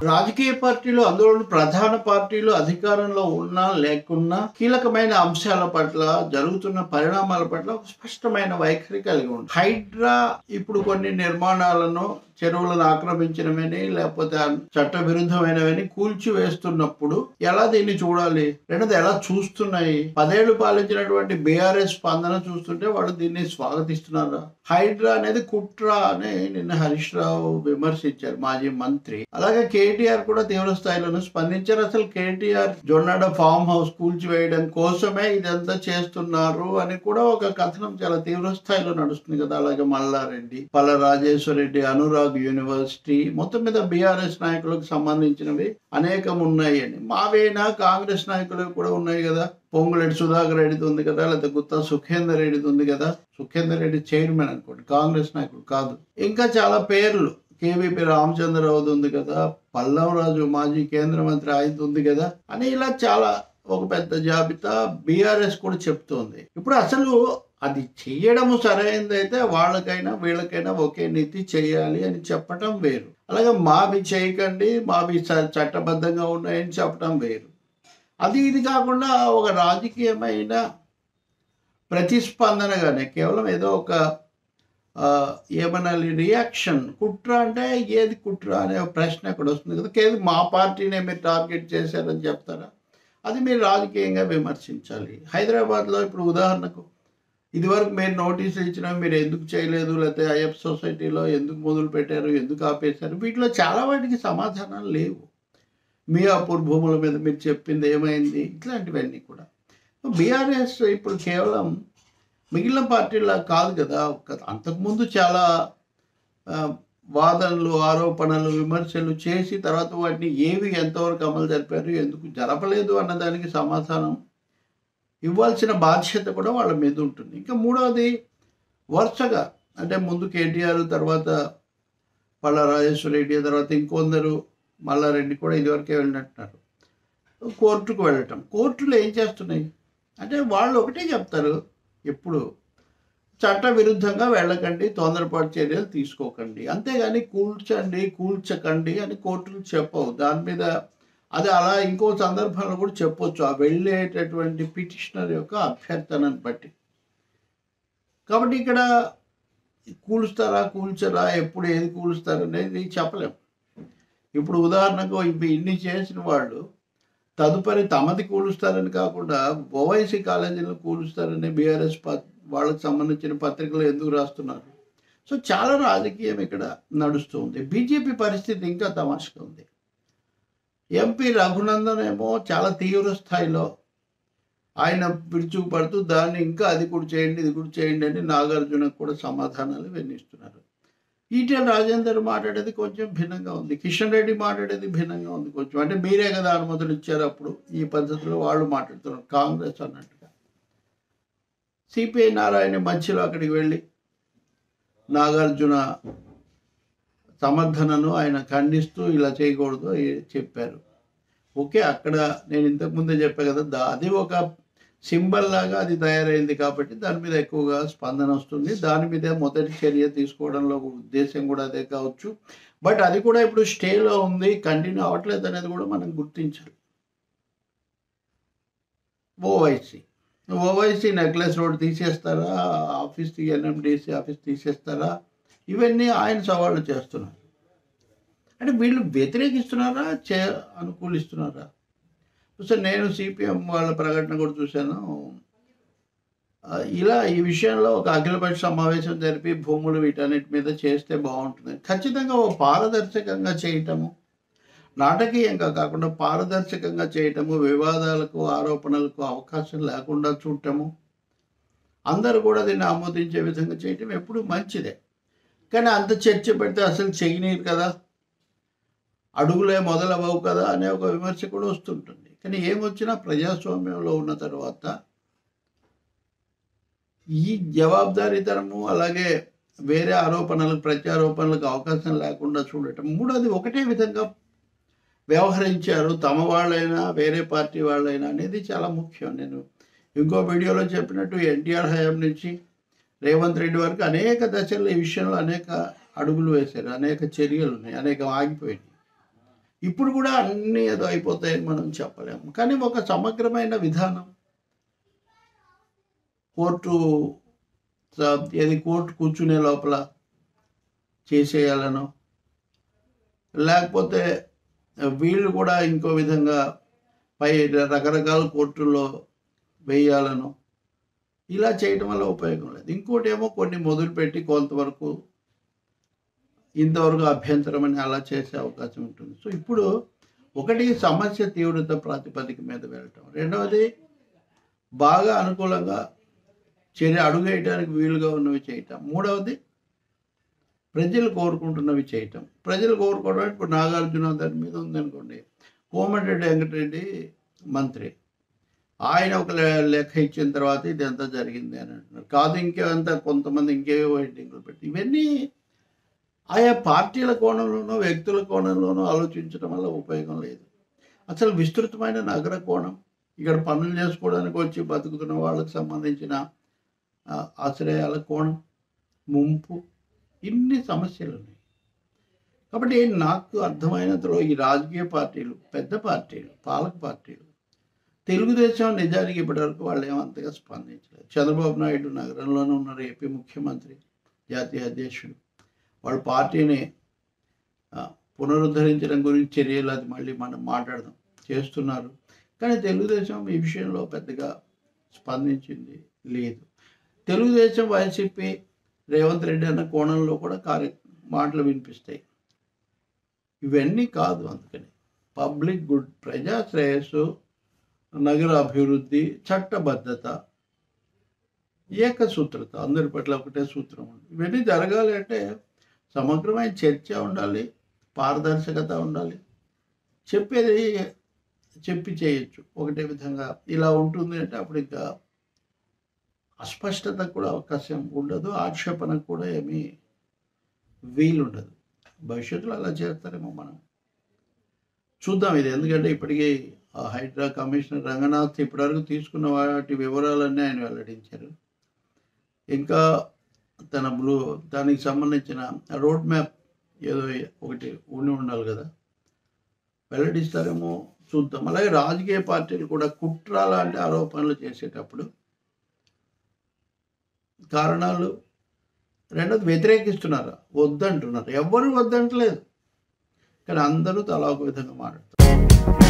రాజకీయ పార్టీలు, అందులో ప్రధాన పార్టీలు అధికారంలో ఉన్నా లేకున్నా కీలకమైన అంశాల పట్ల, జరుగుతున్న పరిణామాల పట్ల ఒక స్పష్టమైన వైఖరి కలిగి ఉంది. హైడ్రా ఇప్పుడు కొన్ని నిర్మాణాలను, చెరువులను ఆక్రమించినవని లేకపోతే చట్ట విరుద్ధమైనవని కూల్చివేస్తున్నప్పుడు ఎలా దీన్ని చూడాలి? రెండోది ఎలా చూస్తున్నాయి? 10 ఏళ్లు పాలించినటువంటి బీఆర్ఎస్ స్పందన చూస్తుంటే వాళ్ళు దీన్ని స్వాగతిస్తున్నారా? హైడ్రా అనేది కుట్ర అని నిన్న హరీష్ రావు విమర్శించారు, మాజీ మంత్రి. అలాగే కేటీఆర్ కూడా తీవ్ర స్థాయిలోనే స్పందించారు. అసలు కేటీఆర్ జొన్నాడ ఫామ్ హౌస్ కూల్చివేయడం కోసమే ఇదంతా చేస్తున్నారు అని కూడా ఒక కథనం చాలా తీవ్ర స్థాయిలో నడుస్తుంది కదా. అలాగే మల్లారెడ్డి, పల్ల రాజేశ్వర రెడ్డి, అనురాగ్ యూనివర్సిటీ, మొత్తం మీద బీఆర్ఎస్ నాయకులకు సంబంధించినవి అనేకం ఉన్నాయి అని. మావేనా కాంగ్రెస్ నాయకులకు కూడా ఉన్నాయి కదా. పొంగులేటి సుధాకర్ రెడ్డిది ఉంది కదా, లేకపోతే గుత్తా సుఖేందర్ రెడ్డిది ఉంది కదా. సుఖేందర్ రెడ్డి చైర్మన్ అనుకోండి, కాంగ్రెస్ నాయకుడు కాదు. ఇంకా చాలా పేర్లు, కేవీపీ రామచంద్రరావుది ఉంది కదా, పల్లవ్ రాజు మాజీ కేంద్ర మంత్రి ఆయనది ఉంది కదా అని ఇలా చాలా ఒక పెద్ద జాబితా బీఆర్ఎస్ కూడా చెప్తోంది. ఇప్పుడు అసలు అది చేయడము సరైనదైతే వాళ్ళకైనా వీళ్ళకైనా ఒకే నీతి చేయాలి అని చెప్పటం వేరు. అలాగే మావి చేయకండి, మావి చట్టబద్ధంగా ఉన్నాయని చెప్పటం వేరు. అది ఇది కాకుండా ఒక రాజకీయమైన ప్రతిస్పందనగానే కేవలం ఏదో ఒక ఏమనాలి రియాక్షన్, కుట్ర అంటే ఏది కుట్ర అనే ప్రశ్న అక్కడ వస్తుంది కదా. కేవలం మా పార్టీనే మీరు టార్గెట్ చేశారని చెప్తారా? అది మీరు రాజకీయంగా విమర్శించాలి. హైదరాబాద్లో ఇప్పుడు ఉదాహరణకు ఇదివరకు మీరు నోటీసులు ఇచ్చినా మీరు ఎందుకు చేయలేదు, లేకపోతే ఐఎఫ్ సొసైటీలో ఎందుకు మొదలు పెట్టారు, ఎందుకు ఆపేశారు, వీటిలో చాలా వాటికి సమాధానాలు లేవు. మియాపూర్ భూముల మీద మీరు చెప్పింది ఏమైంది, ఇట్లాంటివన్నీ కూడా. బీఆర్ఎస్ ఇప్పుడు కేవలం మిగిలిన పార్టీలా కాదు కదా. అంతకుముందు చాలా వాదనలు, ఆరోపణలు, విమర్శలు చేసి తర్వాత వాటిని ఏవి ఎంతవరకు అమలు జరిపారు, ఎందుకు జరపలేదు అన్నదానికి సమాధానం ఇవ్వాల్సిన బాధ్యత కూడా వాళ్ళ మీద ఉంటుంది. ఇంకా మూడవది, వరుసగా అంటే ముందు కేటీఆర్, తర్వాత పల్ల రాజేశ్వర రెడ్డి, తర్వాత ఇంకొందరు, మల్లారెడ్డి కూడా ఇదివరకే వెళ్ళినట్టున్నారు, కోర్టుకు వెళ్ళటం. కోర్టులు ఏం చేస్తున్నాయి అంటే వాళ్ళు ఒకటే చెప్తారు, ఎప్పుడు చట్ట విరుద్ధంగా వెళ్ళకండి, తొందరపాటు చర్యలు తీసుకోకండి, అంతేగాని కూల్చండి, కూల్చకండి అని కోర్టులు చెప్పవు. దాని మీద అది అలా ఇంకో సందర్భంలో కూడా చెప్పొచ్చు, ఆ వెళ్ళేటటువంటి పిటిషనర్ యొక్క అభ్యర్థనను బట్టి. కాబట్టి ఇక్కడ కూలుస్తారా, కూల్చరా, ఎప్పుడు ఏది కూలుస్తారు అనేది చెప్పలేం. ఇప్పుడు ఉదాహరణకు ఇన్ని చేసిన వాళ్ళు తదుపరి తమది కూలుస్తారని కాకుండా ఓవైసీ కాలేజీలను కూలుస్తారని బీఆర్ఎస్ వాళ్ళకి సంబంధించిన పత్రికలు ఎందుకు రాస్తున్నారు? సో చాలా రాజకీయం ఇక్కడ నడుస్తుంది. బీజేపీ పరిస్థితి ఇంకా తమాషగా ఉంది. ఎంపీ రఘునందన్ ఏమో చాలా తీవ్ర స్థాయిలో ఆయన విరుచుకుపడుతూ దాన్ని ఇంకా అది కూడా చేయండి, ఇది కూడా చేయండి అని నాగార్జునకు కూడా సమాధానాలు వినిస్తున్నారు. ఈటెల రాజేందర్ మాట్లాడేది కొంచెం భిన్నంగా ఉంది, కిషన్ రెడ్డి మాట్లాడేది భిన్నంగా ఉంది కొంచెం. అంటే మీరే కదా అనుమతులు ఇచ్చారు అప్పుడు, ఈ పద్ధతిలో వాళ్ళు మాట్లాడుతున్నారు కాంగ్రెస్ అన్నట్టుగా. సిపిఐ నారాయణ మధ్యలో అక్కడికి వెళ్ళి నాగార్జున సమర్థనను ఆయన ఖండిస్తూ ఇలా చేయకూడదు చెప్పారు. ఓకే, అక్కడ నేను ఇంతకుముందే చెప్పాను కదా, అది ఒక సింబల్ లాగా అది తయారైంది కాబట్టి దాని మీద ఎక్కువగా స్పందన వస్తుంది. దాని మీదే మొదటి చర్య తీసుకోవడంలో ఉద్దేశం కూడా అదే కావచ్చు. బట్ అది కూడా ఇప్పుడు స్టేలో ఉంది, కంటిన్యూ అవ్వట్లేదు అనేది కూడా మనం గుర్తించాలి. ఓవైసీ నెక్లెస్ రోడ్ తీసేస్తారా, ఆఫీస్ ఎన్ఎండిసి ఆఫీస్ తీసేస్తారా, ఇవన్నీ ఆయన సవాళ్ళు చేస్తున్నారు. అంటే వీళ్ళు వ్యతిరేకిస్తున్నారా, అనుకూలిస్తున్నారా? సో నేను సిపిఎం వాళ్ళ ప్రకటన కూడా చూశాను. ఇలా ఈ విషయంలో ఒక అఖిలపక్ష సమావేశం జరిపి భూములు వీటన్నిటి మీద చేస్తే బాగుంటుంది. ఖచ్చితంగా ఓ పారదర్శకంగా చేయటము, నాటకీయంగా కాకుండా పారదర్శకంగా చేయటము, వివాదాలకు, ఆరోపణలకు అవకాశం లేకుండా చూడటము, అందరూ కూడా దీన్ని ఆమోదించే విధంగా చేయటం ఎప్పుడు మంచిదే. కానీ అంత చర్చ పెడితే అసలు చేయనీరు కదా, అడుగులే మొదలవ్వవు కదా అనే ఒక విమర్శ కూడా వస్తుంటుంది. కానీ ఏమొచ్చినా ప్రజాస్వామ్యంలో ఉన్న తర్వాత ఈ జవాబుదారీతనము, అలాగే వేరే ఆరోపణలకు, ప్రత్యారోపణలకు అవకాశం లేకుండా చూడటం, మూడోది ఒకటే విధంగా వ్యవహరించారు తమ వాళ్ళైనా వేరే పార్టీ వాళ్ళైనా అనేది చాలా ముఖ్యం. నేను ఇంకో వీడియోలో చెప్పినట్టు ఎన్టీఆర్ హయాం నుంచి రేవంత్ రెడ్డి వరకు అనేక దశల్లో ఈ విషయంలో అనేక అడుగులు వేశారు, అనేక చర్యలు ఉన్నాయి, అనేక ఆగిపోయినాయి. ఇప్పుడు కూడా అన్నీ ఏదో అయిపోతాయని మనం చెప్పలేము. కానీ ఒక సమగ్రమైన విధానం కోర్టు కోర్టు కూర్చునే లోపల చేసేయాలనో, లేకపోతే వీళ్ళు కూడా ఇంకో విధంగా పై రకరకాల కోర్టుల్లో వేయాలనో, ఇలా చేయడం వల్ల ఉపయోగం లేదు. ఇంకోటి ఏమో కొన్ని మొదలుపెట్టి కొంతవరకు ఇంతవరకు అభ్యంతరం అని అలా చేసే అవకాశం ఉంటుంది. సో ఇప్పుడు ఒకటి సమస్య తీవ్రత ప్రాతిపదిక మీద వెళ్ళటం, రెండవది బాగా అనుకూలంగా అడుగు వేయడానికి వీలుగా ఉన్నవి చేయటం, మూడవది ప్రజలు కోరుకుంటున్నవి చేయటం. ప్రజలు కోరుకోవడం ఇప్పుడు నాగార్జున దాని మీద ఉందనుకోండి, కోమటిరెడ్డి వెంకటరెడ్డి మంత్రి, ఆయన ఒక లెక్క ఇచ్చిన తర్వాత ఇది ఎంత జరిగింది అని అంటున్నారు. కాదు ఇంకేమంతా కొంతమంది ఇంకేవో హెడ్డింగ్లు పెట్టి, ఇవన్నీ ఆయా పార్టీల కోణంలోనో వ్యక్తుల కోణంలోనో ఆలోచించడం వల్ల ఉపయోగం లేదు. అసలు విస్తృతమైన నగర కోణం, ఇక్కడ పనులు చేసుకోవడానికి వచ్చి బతుకుతున్న వాళ్ళకి సంబంధించిన ఆశ్రయాల కోణం, ముంపు, ఇన్ని సమస్యలు ఉన్నాయి. కాబట్టి నాకు అర్థమైనంతలో ఈ రాజకీయ పార్టీలు, పెద్ద పార్టీలు, పాలక పార్టీలు, తెలుగుదేశం నిజానికి ఇప్పటివరకు వాళ్ళు ఏమంతగా స్పందించలేదు. చంద్రబాబు నాయుడు నగరంలోనే ఉన్నారు, ఏపీ ముఖ్యమంత్రి, జాతీయ అధ్యక్షుడు. వాళ్ళ పార్టీని పునరుద్ధరించడం గురించి చర్యలు అది మళ్ళీ మనం మాట్లాడదాం చేస్తున్నారు. కానీ తెలుగుదేశం ఈ విషయంలో పెద్దగా స్పందించింది లేదు. తెలుగుదేశం, వైసీపీ, రేవంత్ రెడ్డి అన్న కోణంలో కూడా మాటలు వినిపిస్తాయి. ఇవన్నీ కాదు. అందుకని పబ్లిక్ గుడ్, ప్రజా శ్రేయస్సు, నగర అభివృద్ధి, చట్టబద్ధత, ఏకసూత్రత, అందరి పట్ల ఒకటే సూత్రం ఉంది. ఇవన్నీ జరగాలి అంటే సమగ్రమైన చర్చ ఉండాలి, పారదర్శకత ఉండాలి. చెప్పేది చెప్పి చేయొచ్చు ఒకటే విధంగా ఇలా ఉంటుంది అంటే అప్పుడు ఇంకా అస్పష్టత కూడా అవకాశం ఉండదు, ఆక్షేపణకు కూడా ఏమీ వీలుండదు. భవిష్యత్తులో అలా చేస్తారేమో మనం చూద్దాం. ఇది ఎందుకంటే ఇప్పటికీ హైడ్రా కమిషనర్ రంగనాథ్ ఇప్పటివరకు తీసుకున్న వాటి వివరాలన్నీ ఆయన వెల్లడించారు. ఇంకా దానికి సంబంధించిన రోడ్ మ్యాప్ ఏదో ఒకటి ఉండాలి కదా, వెల్లడిస్తారేమో చూద్దాం. అలాగే రాజకీయ పార్టీలు కూడా కుట్ర లాంటి ఆరోపణలు చేసేటప్పుడు కారణాలు, రెండోది వ్యతిరేకిస్తున్నారా, వద్దంటున్నారు. ఎవ్వరూ వద్దంటలేదు, కానీ అందరూ తలా ఒక విధంగా మాట్లాడతారు.